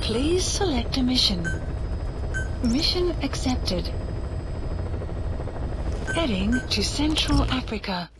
Please select a mission. Mission accepted. Heading to Central Africa.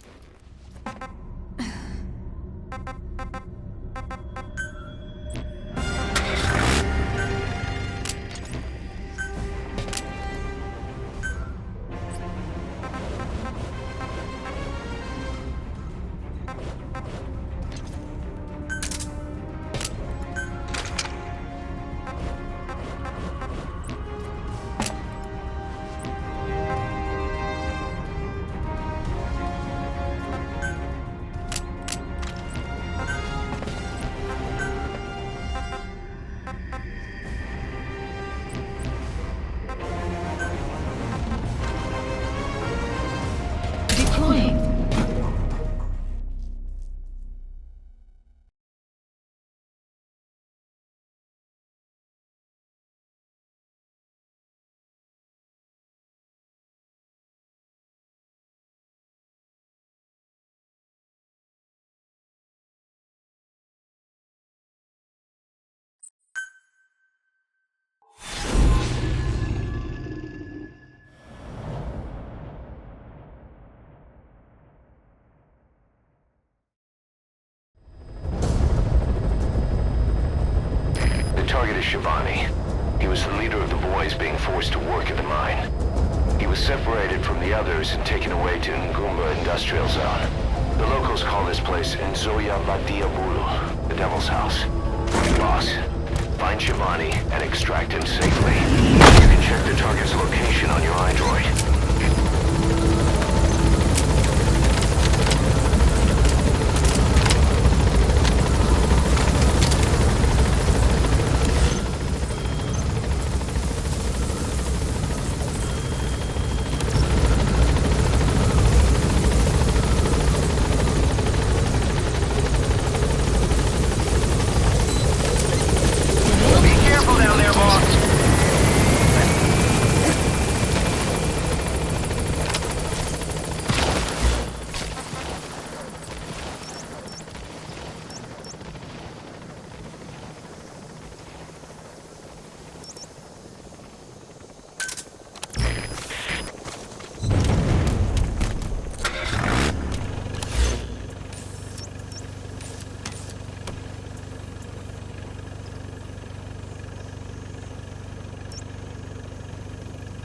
Deploying. The target is Shivani. He was the leader of the boys being forced to work at the mine. He was separated from the others and taken away to Ngumba Industrial Zone. The locals call this place Nzoya Vadia Bulu, the Devil's House. Boss, find Shivani and extract him safely. You can check the target's location on your iDroid.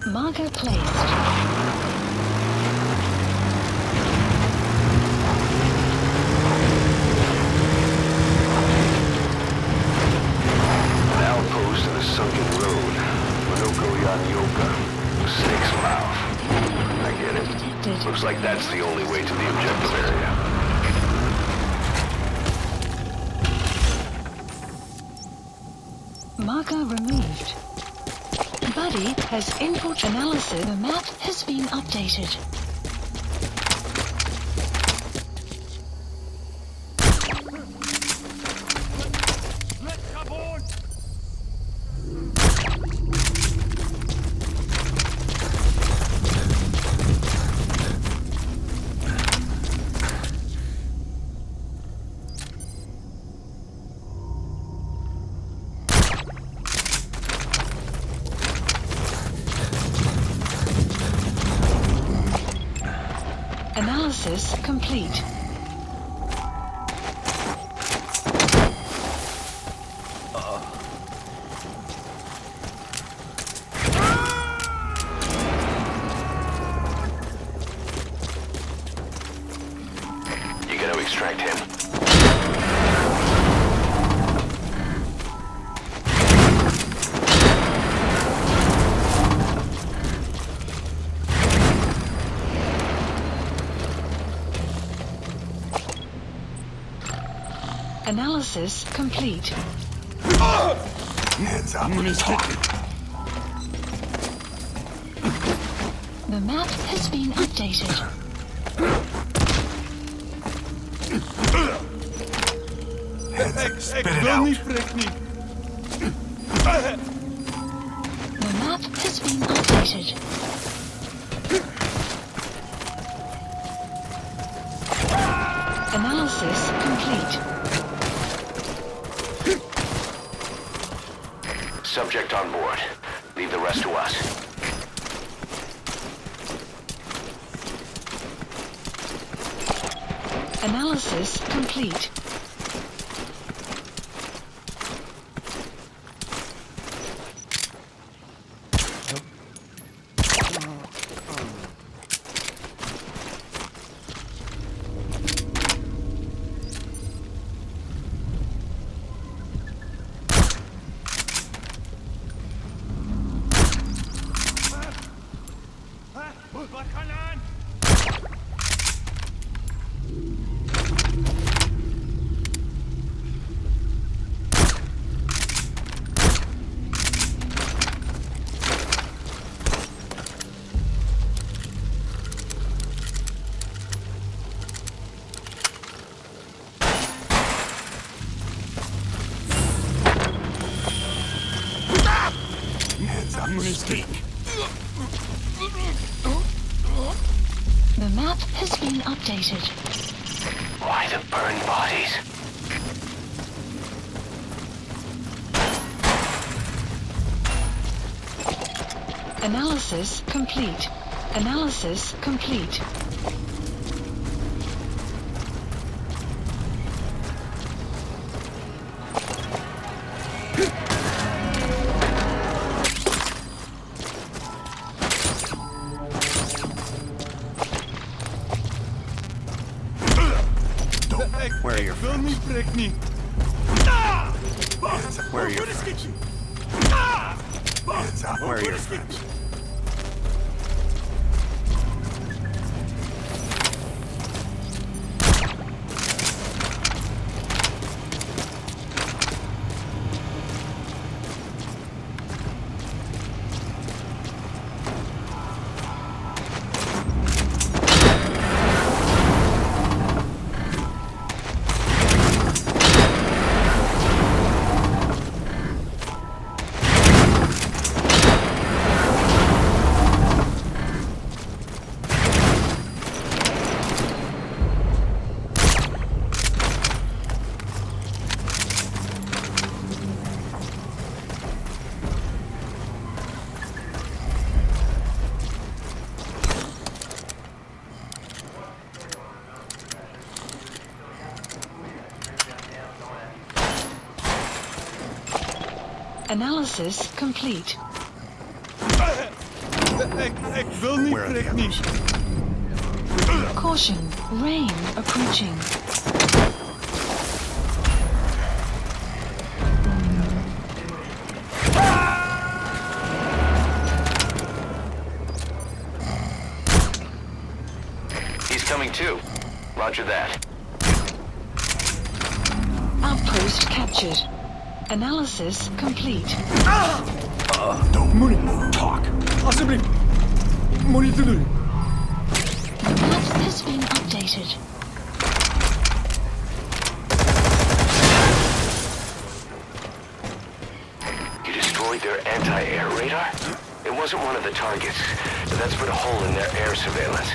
Marker placed. An outpost in the sunken road. Manoko Yanyoka. Snake's Mouth. I get it. Detected. Looks like that's the only way to the objective area. Marker removed. Buddy has input analysis. The map has been updated. Analysis complete. You gotta extract him. Analysis complete. Hands up. The map has been updated. Hands up. Spit it out. The map has been updated. Analysis complete. Subject on board. Leave the rest to us. Analysis complete. The map has been updated. Why the burned bodies? Analysis complete. Analysis complete. Where are your friends? Where are your friends? Hands up. Where are your friends? Analysis complete. Ik wil niet, prik niet. Caution, rain approaching. He's coming too. Roger that. Outpost captured. Analysis complete. Moet niet talk. Alsjeblieft. Moet niet te doen. The map has been updated. You destroyed their anti-air radar? It wasn't one of the targets, but that's put a hole in their air surveillance.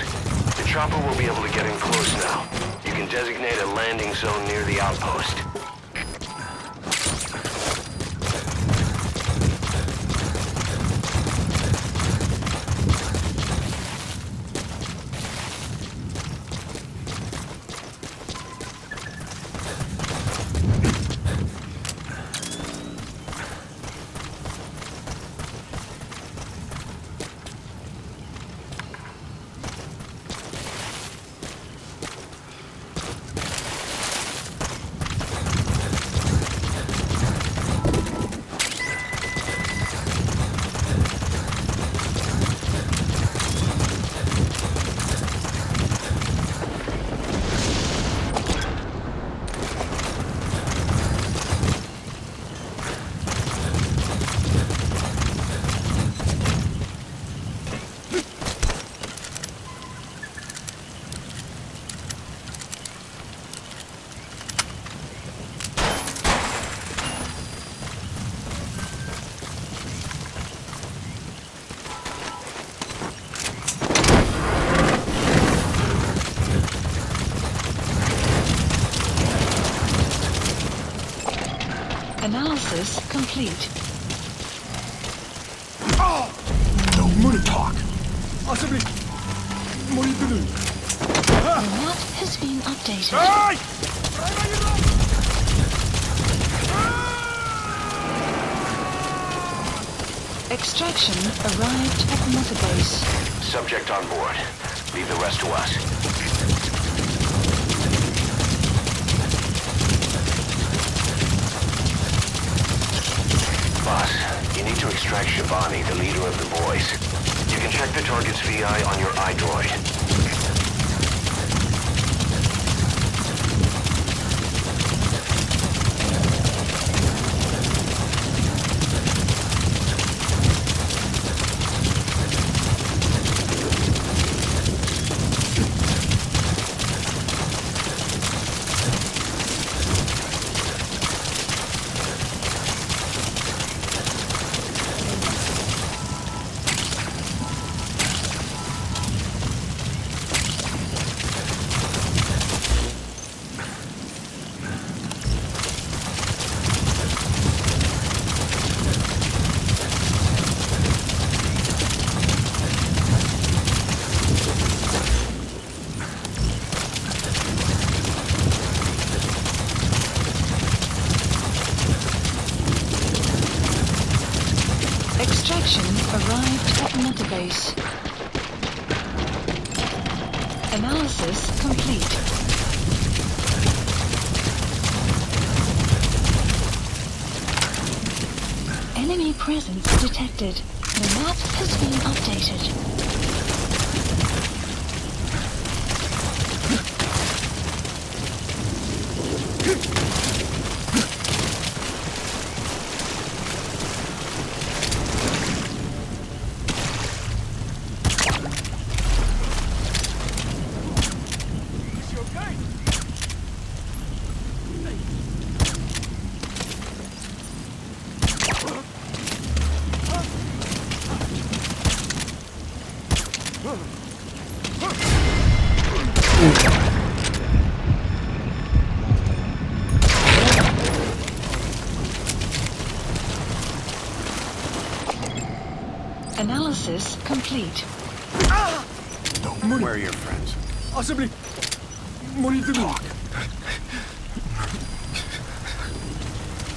The chopper will be able to get in close now. You can designate a landing zone near the outpost. Analysis complete. money talk. 어차피 머리들은 The map has been updated. 아이! Extraction arrived at Mother Base. Subject on board. Leave the rest to us. Boss, you need to extract Shivani, the leader of the boys. You can check the target's VI on your iDroid. Extraction arrived at Mother Base. Analysis complete. Enemy presence detected. The map has been updated. Analysis complete. Where are your friends? 어차피 머리들은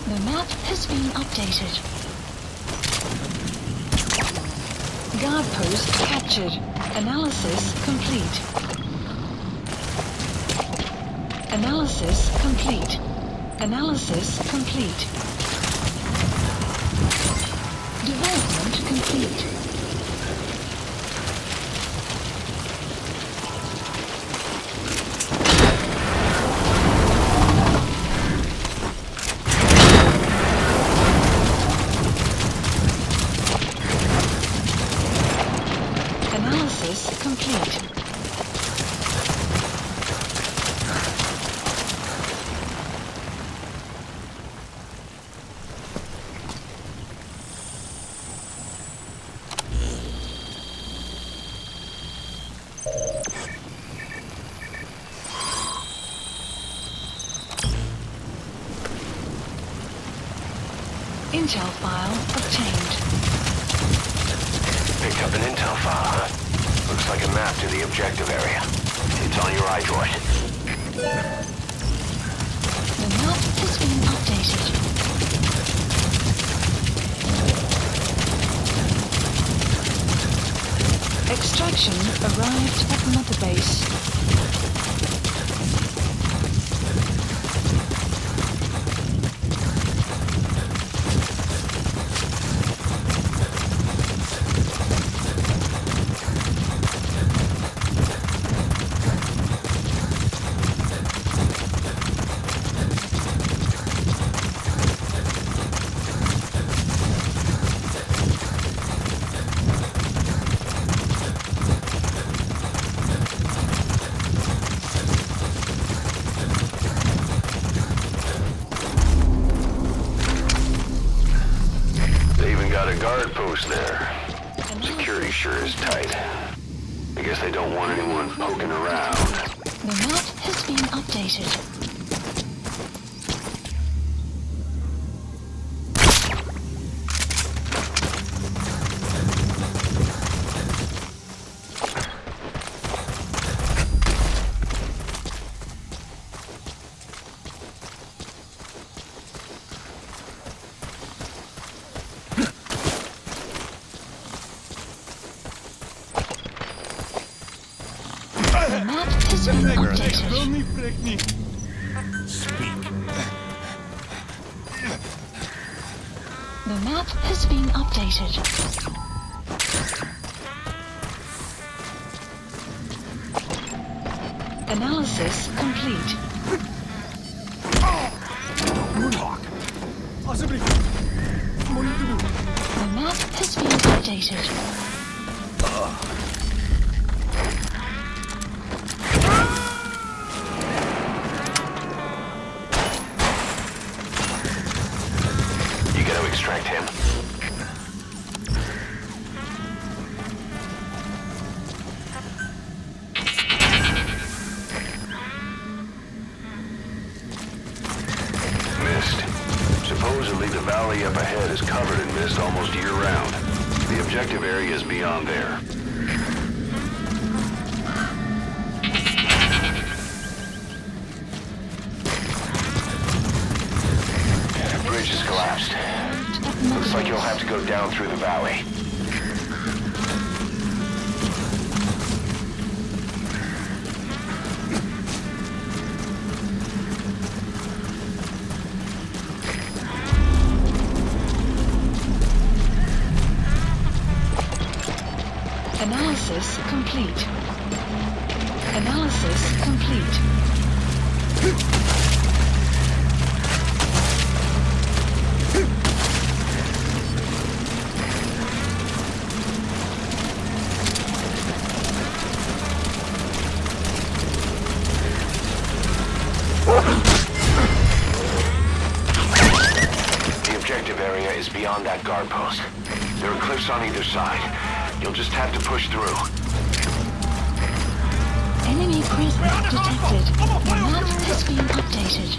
The map has been updated. Guard post captured. Analysis complete. Analysis complete. Analysis complete. Development complete. Analysis complete. Intel file obtained. Picked up an intel file, huh? Looks like a map to the objective area. It's on your iDroid. The map has been updated. Extraction arrived at Mother Base. Got a guard post there. Security sure is tight. I guess they don't want anyone poking around. The map has been updated. been Where are they? updated. Speak. The map has been updated. Analysis complete. Talk. Possibly. Monitor. The map has been updated. You gotta extract him. Mist. Supposedly the valley up ahead is covered in mist almost year-round. The objective area is beyond there. The bridge has collapsed. Looks like you'll have to go down through the valley. Analysis complete. Analysis complete. The objective area is beyond that guard post. There are cliffs on either side. You'll just have to push through. Enemy presence detected. The map has been updated.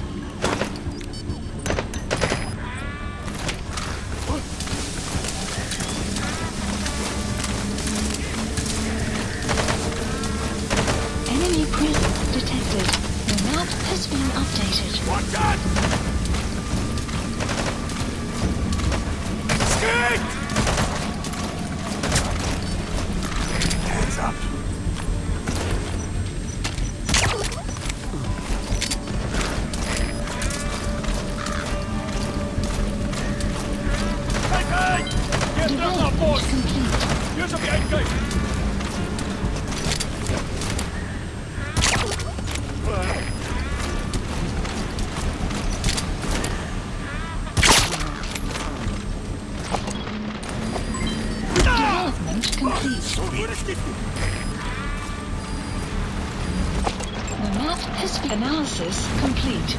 Enemy presence detected. The map has been updated. Watch out! Skate! Hands up. Hey! Get down, Development boss! complete. Here's a gate! Development complete. The map has been analysis complete.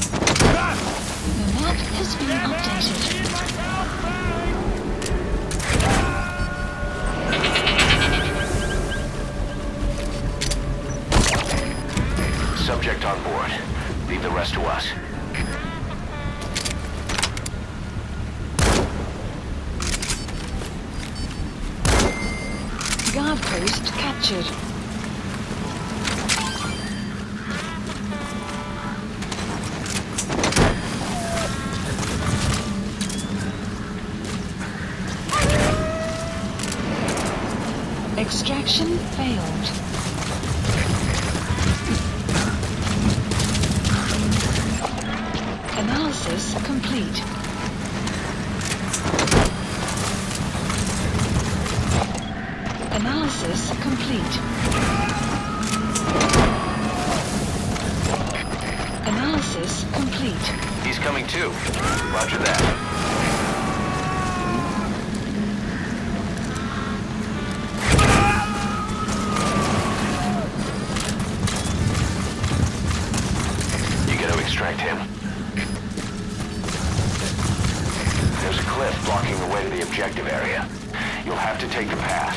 The map has been updated. Subject on board. Leave the rest to us. Guard post captured. Extraction failed. Analysis complete. Analysis complete. Analysis complete. He's coming too. Roger that. You gotta extract him. There's a cliff blocking the way to the objective area. You'll have to take the path.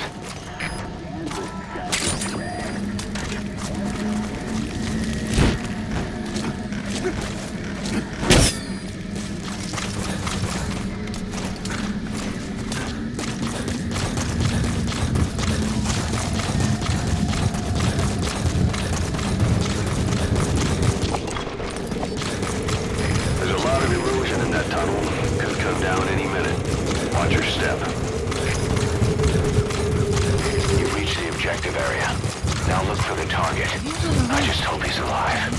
just hope he's alive.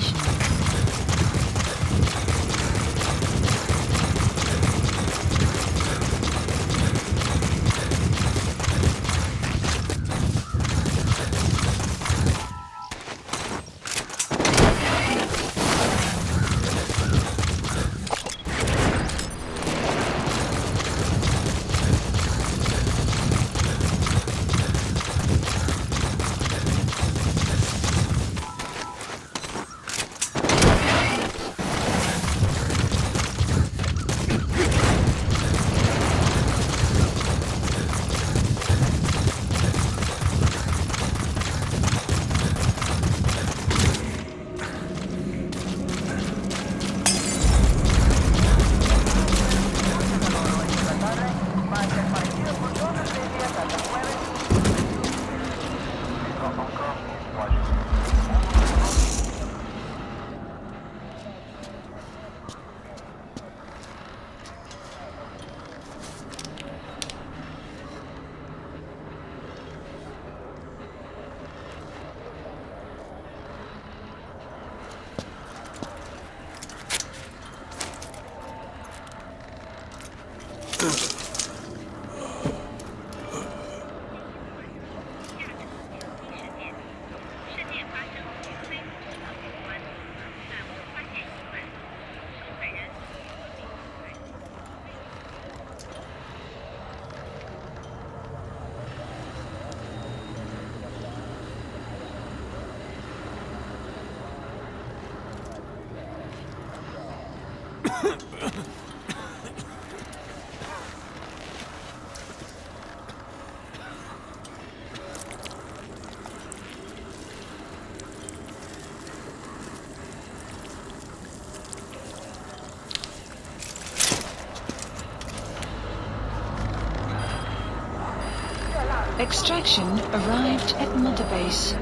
Extraction arrived at Mother Base.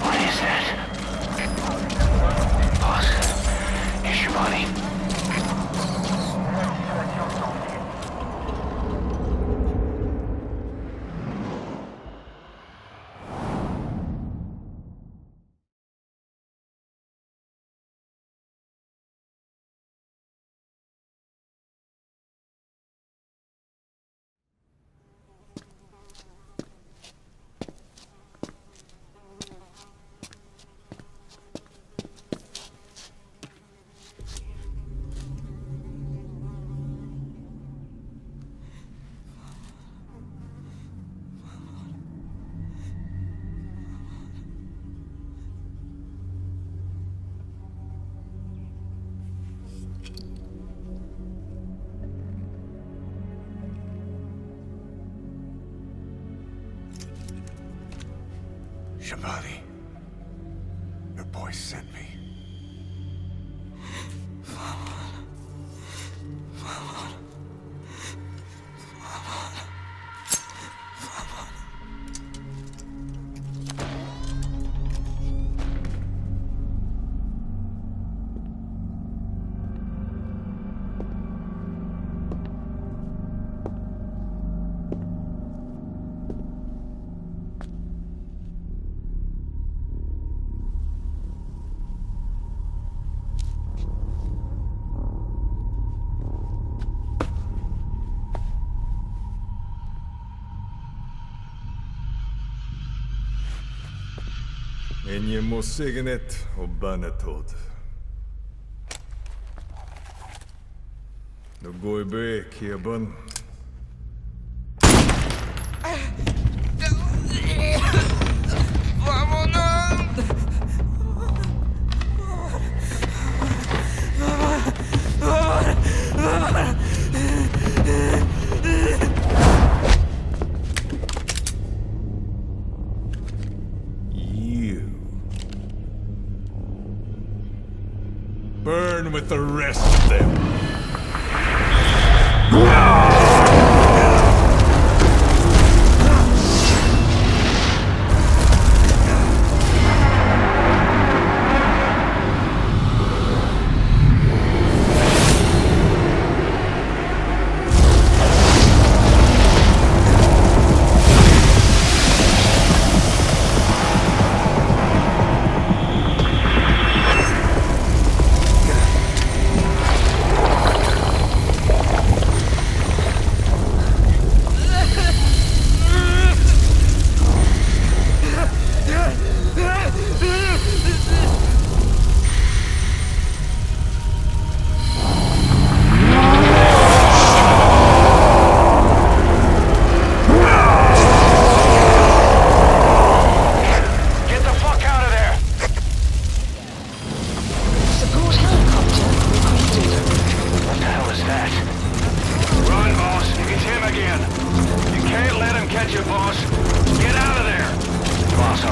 What is that? Boss, it's Shabani. Shabani, your boy sent me. En je moet zeggen het op bijna dood. Nu ga je weg, Jeban. Burn with the rest of them.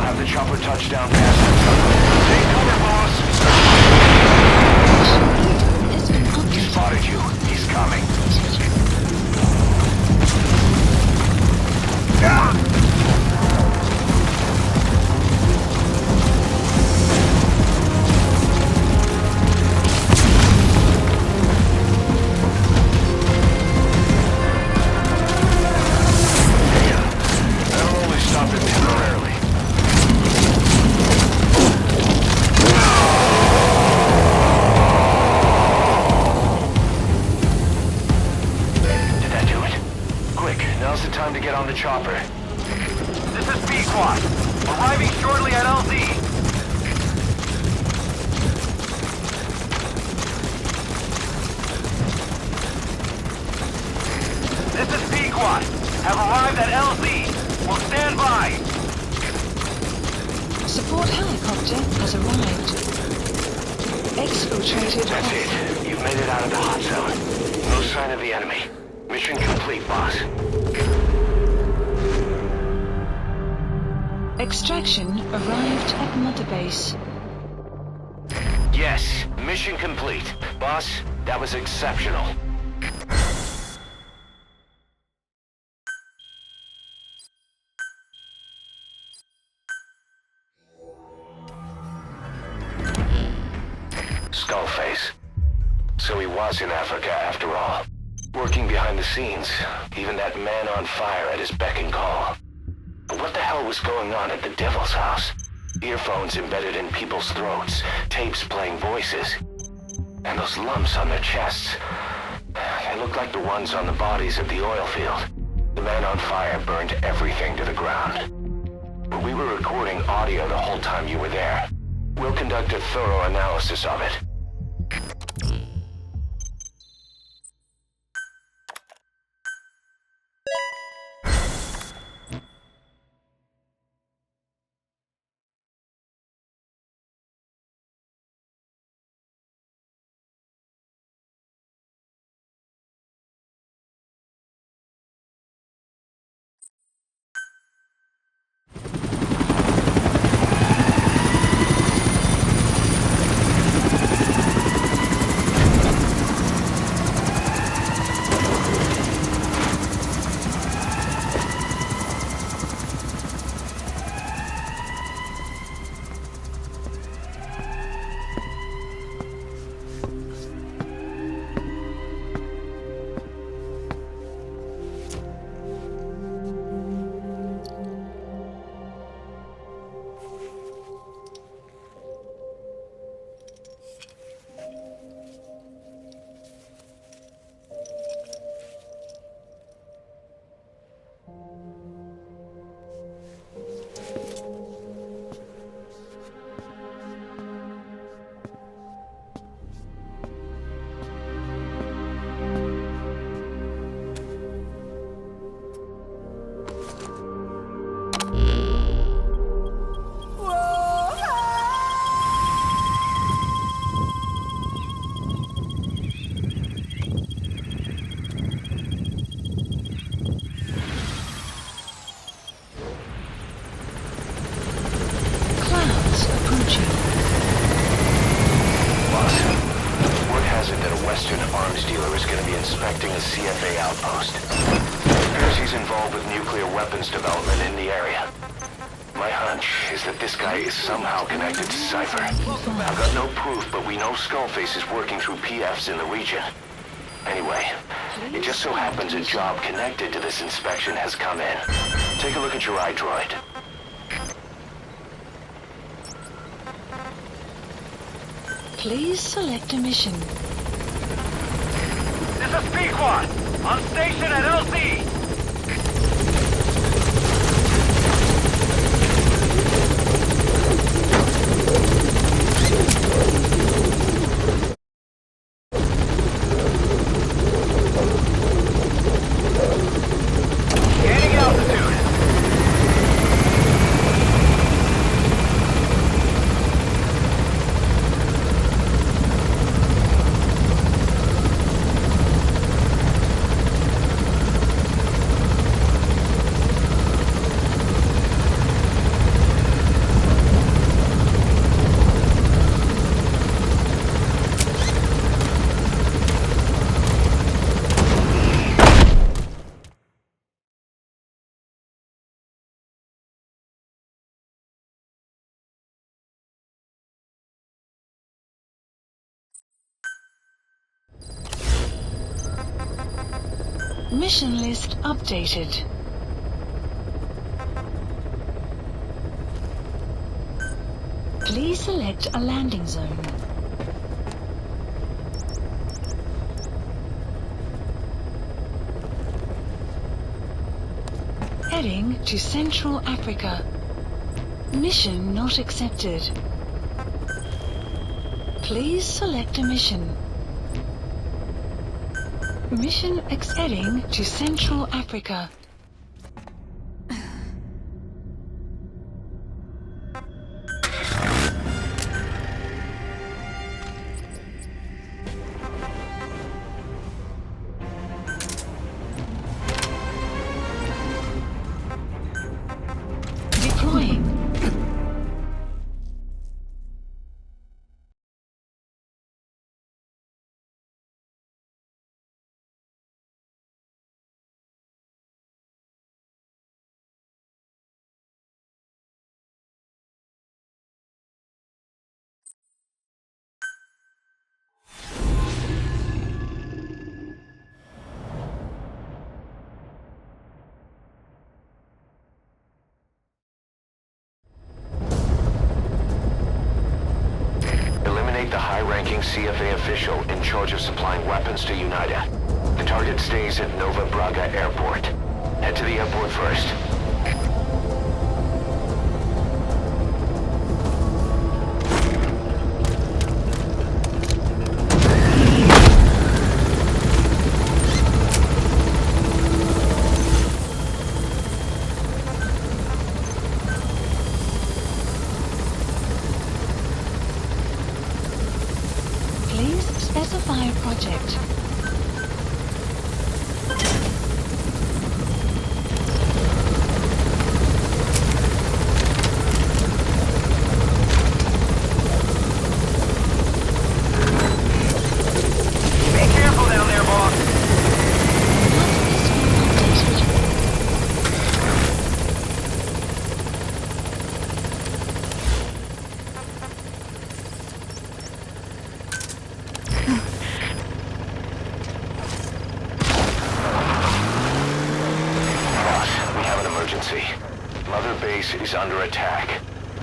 have the chopper touch down fast. Take cover, boss! Has been He updated. spotted you. He's coming. That'll only stop it temporarily. Did that do it? Quick, now's the time to get on the chopper. This is B-Quad. Arriving shortly at LZ. This is B-Quad. Have arrived at LZ. Will stand by. Support helicopter has arrived. Exfiltrated. That's it. You've made it out of the hot zone. No sign of the enemy. Mission complete, boss. Extraction arrived at Mother Base. Yes, mission complete. Boss, that was exceptional. Skullface. So he was in Africa after all. Working behind the scenes. Even that man on fire at his beck and call. But what the hell was going on at the Devil's House? Earphones embedded in people's throats, tapes playing voices. And those lumps on their chests. They look like the ones on the bodies at the oil field. The man on fire burned everything to the ground. But we were recording audio the whole time you were there. We'll conduct a thorough analysis of it. inspecting a CFA outpost. Appears he's involved with nuclear weapons development in the area. My hunch is that this guy is somehow connected to Cypher. I've got no proof, but we know Skullface is working through PFs in the region. Anyway, it just so happens a job connected to this inspection has come in. Take a look at your iDroid. Please select a mission. This is Pequod! On station at LZ! Mission list updated. Please select a landing zone. Heading to Central Africa. Mission not accepted. Please select a mission. Mission heading to Central Africa. Deploying. Eliminate the high-ranking CFA official in charge of supplying weapons to UNITA. The target stays at Nova Braga Airport. Head to the airport first. Please specify a project. Be careful down there, boss. Mother Base is under attack.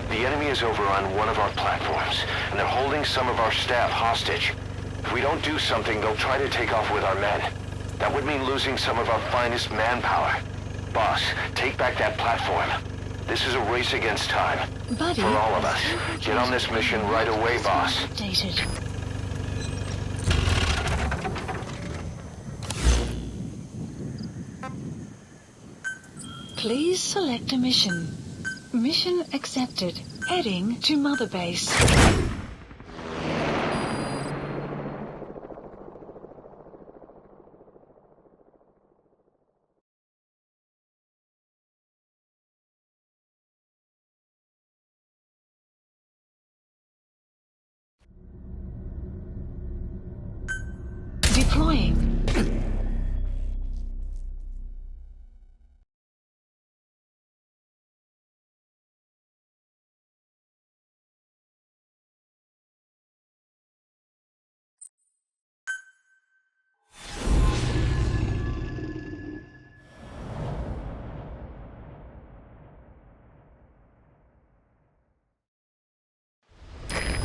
The enemy is over on one of our platforms, and they're holding some of our staff hostage. If we don't do something, they'll try to take off with our men. That would mean losing some of our finest manpower. Boss, take back that platform. This is a race against time. Buddy, for all of us. Get on this mission right away, boss. Updated. Please select a mission. Mission accepted. Heading to Mother Base. Deploying.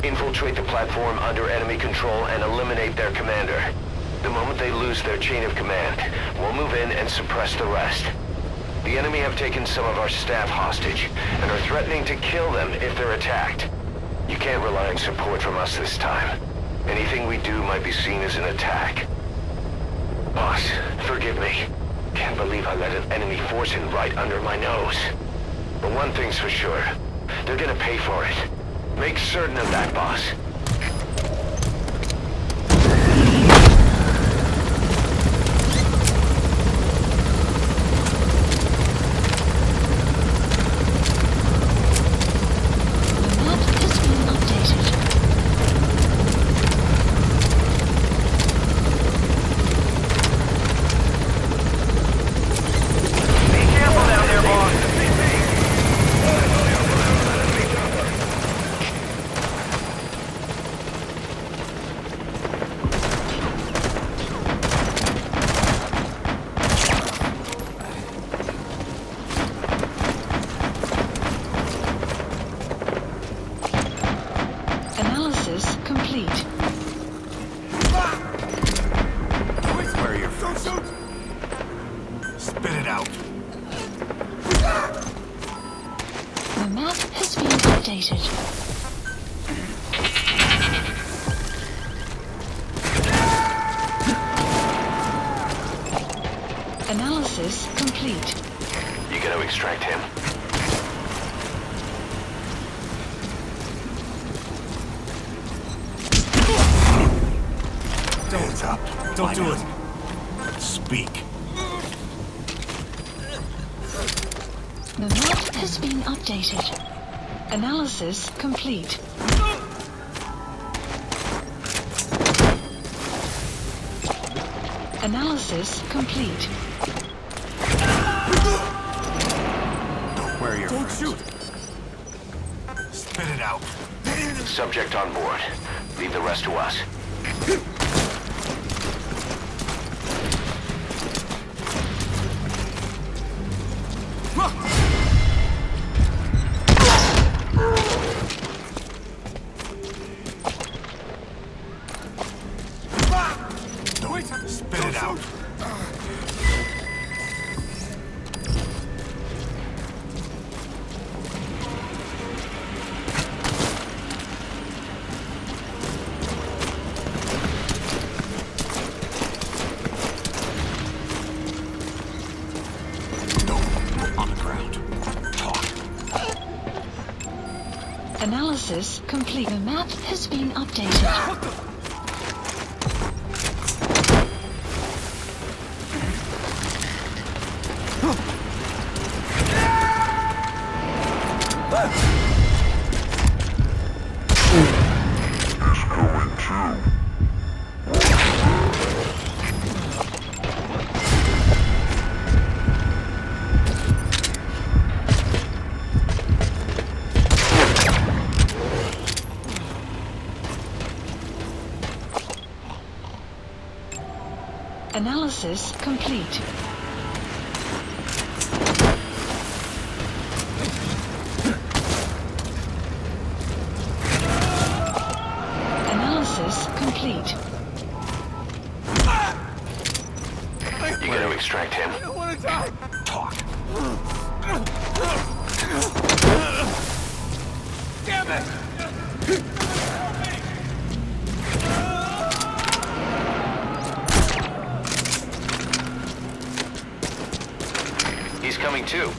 Infiltrate the platform under enemy control and eliminate their commander. The moment they lose their chain of command, we'll move in and suppress the rest. The enemy have taken some of our staff hostage and are threatening to kill them if they're attacked. You can't rely on support from us this time. Anything we do might be seen as an attack. Boss, forgive me. Can't believe I let an enemy force in right under my nose. But one thing's for sure. They're gonna pay for it. Make certain of that, boss. The map has been updated. Be careful down there, boss. updated. Analysis complete. You gonna extract him? Hands up. Don't do it. Speak. The map has been updated. Analysis complete. Analysis complete. Where are your Don't friends? shoot. Spit it out. Subject on board. Leave the rest to us. Spit it out. No, on the ground. Talk. Analysis complete. The map has been updated. Analysis complete. Analysis complete. You gonna extract him? Talk. Damn it! He's coming too.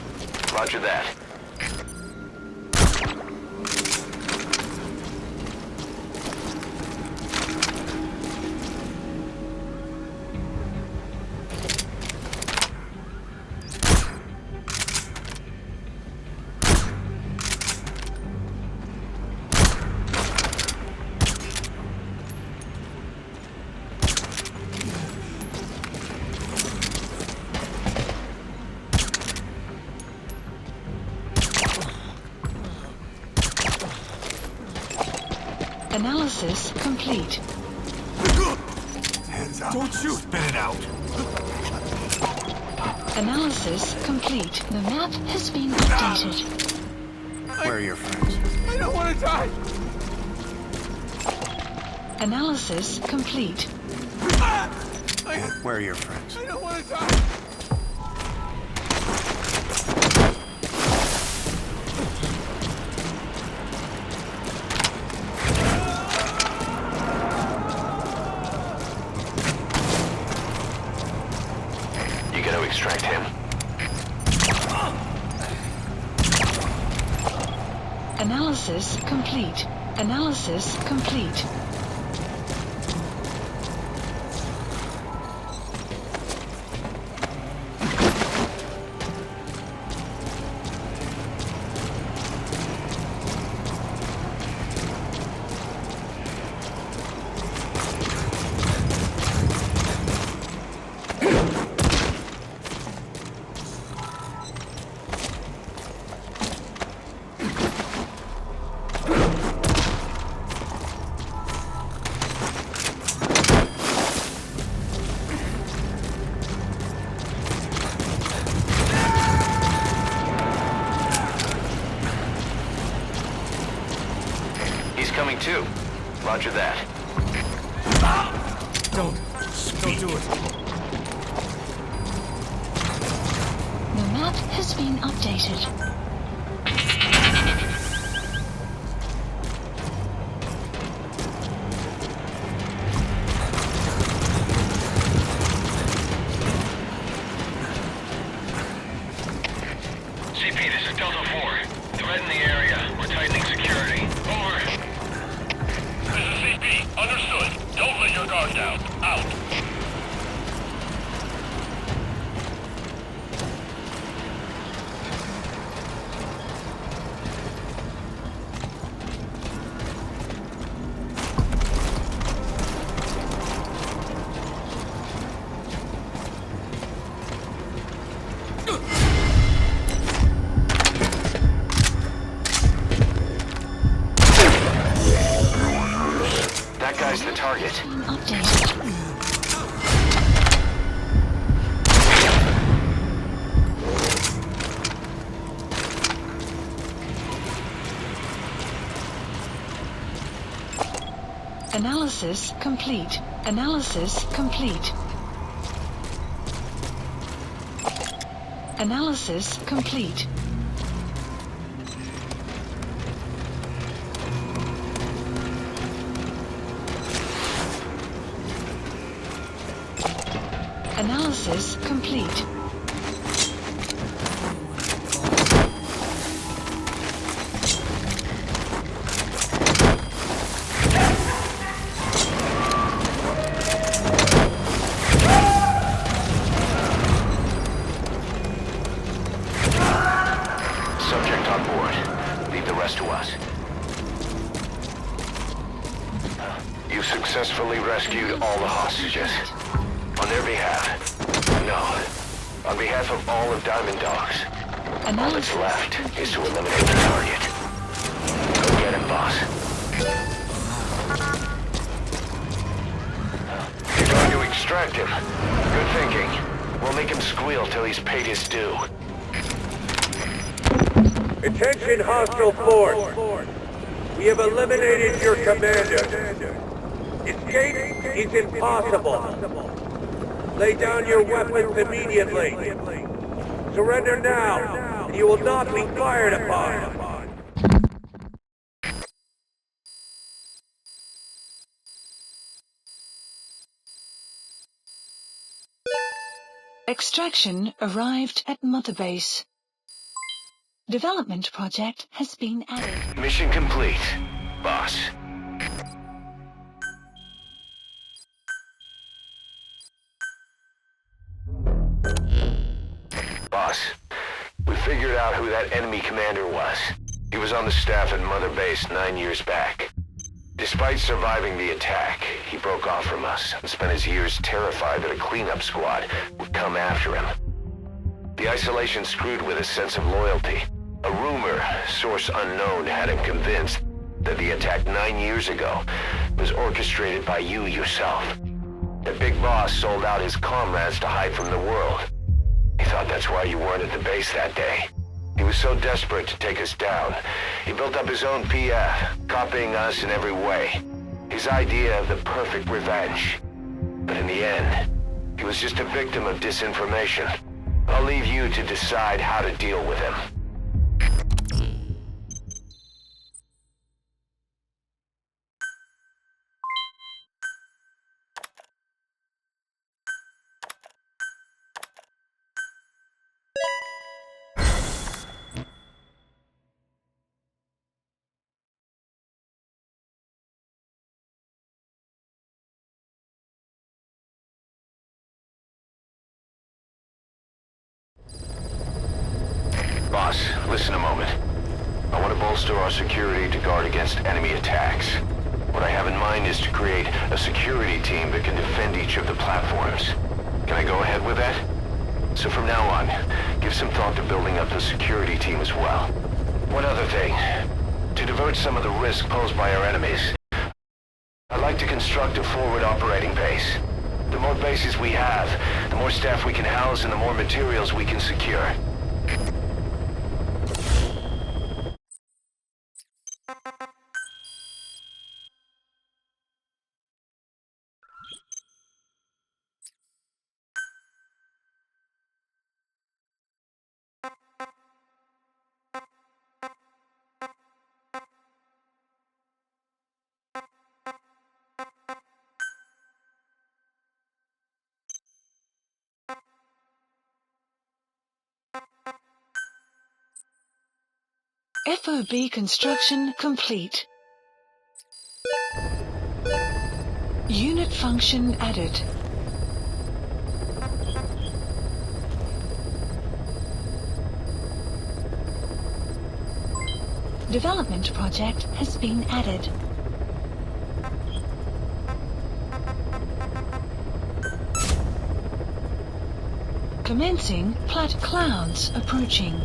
Roger that. Analysis complete. Hands up. Don't shoot. Spit it out. Analysis complete. The map has been updated. Where are your friends? I don't want to die. Analysis complete. Where are your friends? I don't want to die. You gonna extract him? Analysis complete. Analysis complete. Coming too. Roger that. Don't do it. The map has been updated. That guy's the target. Updated. Analysis complete. Analysis complete. Analysis complete. Analysis complete. Subject on board. Leave the rest to us. You successfully rescued all the hostages. On their behalf. No. On behalf of all of Diamond Dogs. All that's left is to eliminate the target. Go get him, boss. You're going to extract him. Good thinking. We'll make him squeal till he's paid his due. Attention hostile force! We have eliminated your commander. Escape is impossible. Lay down your weapons immediately. Surrender now, and you will not be fired upon. Extraction arrived at Mother Base. Development project has been added. Mission complete, boss. Boss, we figured out who that enemy commander was. He was on the staff at Mother Base 9 years back. Despite surviving the attack, he broke off from us and spent his years terrified that a cleanup squad would come after him. The isolation screwed with his sense of loyalty. A rumor, source unknown, had him convinced that the attack 9 years ago was orchestrated by you yourself. The big boss sold out his comrades to hide from the world. He thought that's why you weren't at the base that day. He was so desperate to take us down, he built up his own PF, copying us in every way. His idea of the perfect revenge. But in the end, he was just a victim of disinformation. I'll leave you to decide how to deal with him. Boss, listen a moment. I want to bolster our security to guard against enemy attacks. What I have in mind is to create a security team that can defend each of the platforms. Can I go ahead with that? So from now on, give some thought to building up the security team as well. One other thing. To divert some of the risk posed by our enemies, I'd like to construct a forward operating base. The more bases we have, the more staff we can house and the more materials we can secure. FOB construction complete. Unit function added. Development project has been added. Commencing Plat clouds approaching.